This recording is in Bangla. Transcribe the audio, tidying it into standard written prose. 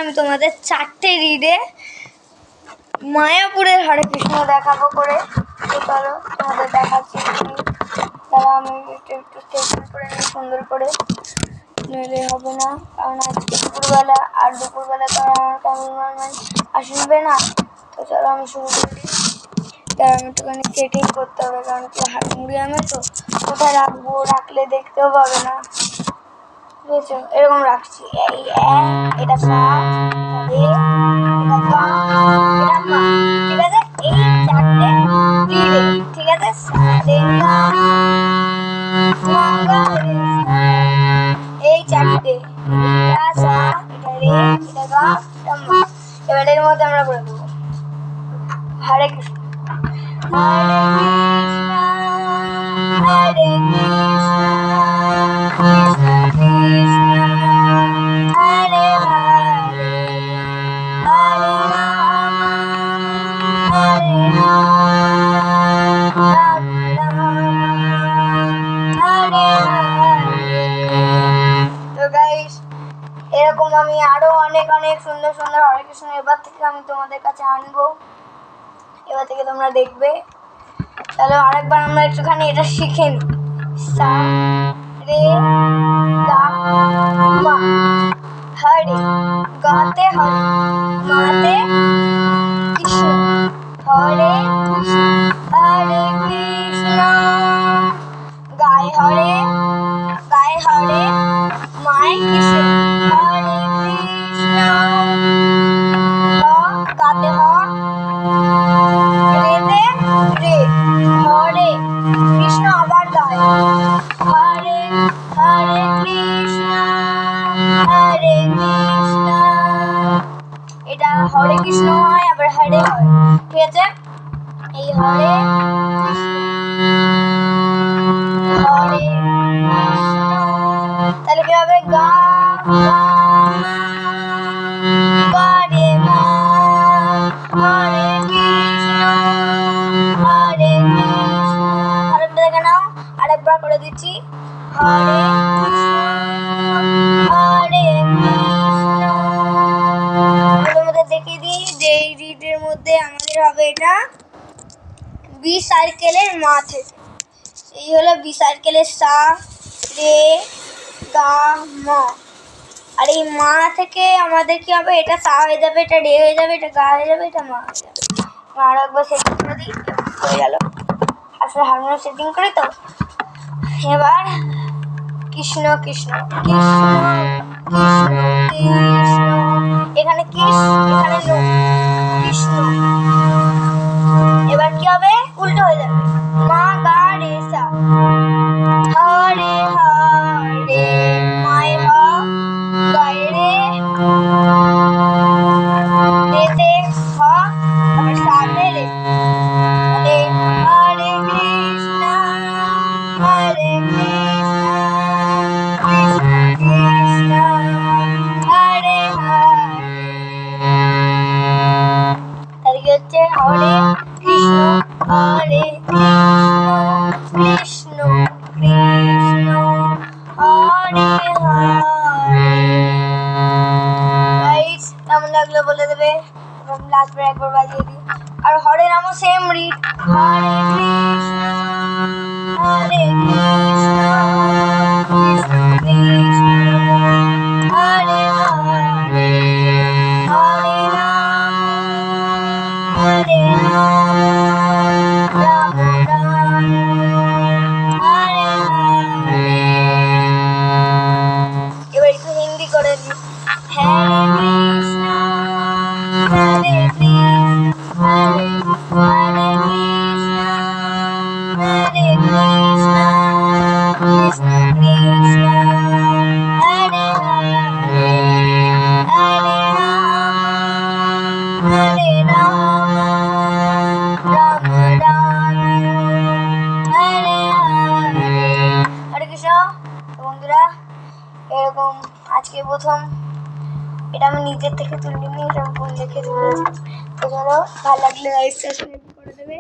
আমি তোমাদের 4টে রিডে মায়াপুরের হরে কৃষ্ণ দেখাবো করে। তো চলো তোমাদের দেখাচ্ছি। তারা আমি একটু স্টেশন করে নিই সুন্দর করে, নইলে হবে না। কারণ আজকে দুপুরবেলা আর দুপুরবেলা তো আমার ক্যামেরাম্যান আসবে না। তো চলো আমি শুরু করে দিই। তার আমি একটুখানি সেটিং করতে হবে, কারণ কি হারমোনিয়ামে তো কোথায় রাখবো, রাখলে দেখতেও পাবে না। বুঝেছো? এরকম রাখছি, এই এটা সা, রে, এটা গা, এটা মা। ঠিক আছে, এই 4টে রিডে। ঠিক আছে, সা রে গা মা গা রে সা, এই 4টে। এটা সা, এটা রে, এটা গা, এটা মা। এবার এর মধ্যে আমরা করে দেবো হরে কৃষ্ণ হরে কৃষ্ণ হরে কৃষ্ণ কৃষ্ণ কৃষ্ণ হরে হরে হরে রাম হরে রাম রাম রাম হরে হরে। তো গাইস, এরকম আমি আরো অনেক অনেক সুন্দর সুন্দর হরে কৃষ্ণ এবার থেকে আমি তোমাদের কাছে আনবো। এবার থেকে তোমরা দেখবে। তাহলে আরেকবার আমরা একটুখানি এটা শিখে নিই। সা রে গা মা, হরে গাতে হরে, মাতে কৃষ্ণ, হরে হরে কৃষ্ণ, গায়ে হরে মায় কৃষ্ণ, হরে কৃষ্ণ, গাতে রেতে রে, হরে কৃষ্ণ, আবার গায় হরে হরে কৃষ্ণ হরে কৃষ্ণ। এটা হরে কৃষ্ণ হয়, আবার হরে হয়। ঠিক আছে, এই হরে হরে কৃষ্ণ, তাহলে কি হবে? গা গা রে মা, হরে কৃষ্ণ হরে কৃষ্ণ। আরেকটা দেখে নাও, আরেকবার করে দিচ্ছি। হরে কৃষ্ণ হরে কৃষ্ণ। এর মধ্যে দেখিয়ে দিই যে এই রিডের মধ্যে আমাদের হবে এটা বি সার্কেলের মা থেকে। এই হলো বি সার্কেলের সা রে গা মা। আর এই মা থেকে আমাদের কি হবে? এটা সা হয়ে যাবে, এটা রে হয়ে যাবে, এটা গা হয়ে যাবে, এটা মা হয়ে যাবে। আরো একবার সেটিং করে দিই, হয়ে গেল। আসলে হারমোনিয়াম সেটিং করি তো। এবার কৃষ্ণ কৃষ্ণ কৃষ্ণ কৃষ্ণ কৃষ্ণ, এখানে কৃষ, এখানে নো, কৃষ্ণ। এবার কি হবে? উল্টো হয়ে যাবে। মা গা রে সা, হরে হরে মায় হ, গায়ে রে, রেতে হ, আবার সাতে রে, হরে হরে কৃষ্ণ হরে কৃষ্ণ কৃষ্ণ কৃষ্ণ হরে হরে। তাহলে কি হচ্ছে? হরে কৃষ্ণ হরে কৃষ্ণ কৃষ্ণ কৃষ্ণ হরে হরে। গাইস, কেমন লাগলো বলে দেবে। এবং লাস্টবার একবার বাজিয়ে দিই। আর হরে নামও সেম রিড, হরে কৃষ্ণ হরে কৃষ্ণ কৃষ্ণ কৃষ্ণ হরে হরে হরে রাম রাম রাম হরে হরে। এবার একটু হিন্দি করে দিই। হরে কৃষ্ণ হরে কৃষ্ণ হরে হরে কৃষ্ণ হরে কৃষ্ণ কৃষ্ণ কৃষ্ণ হরে হরে হরে রাম রাম রাম হরে হরে। হরে কৃষ্ণ। বন্ধুরা, এরকম আজকে প্রথম এটা আমি নিজের থেকে তুলিনি, এটা বোন দেখে তুলেছি। তো চলো, ভালো লাগলে লাইক সাবস্ক্রাইব করে দেবে।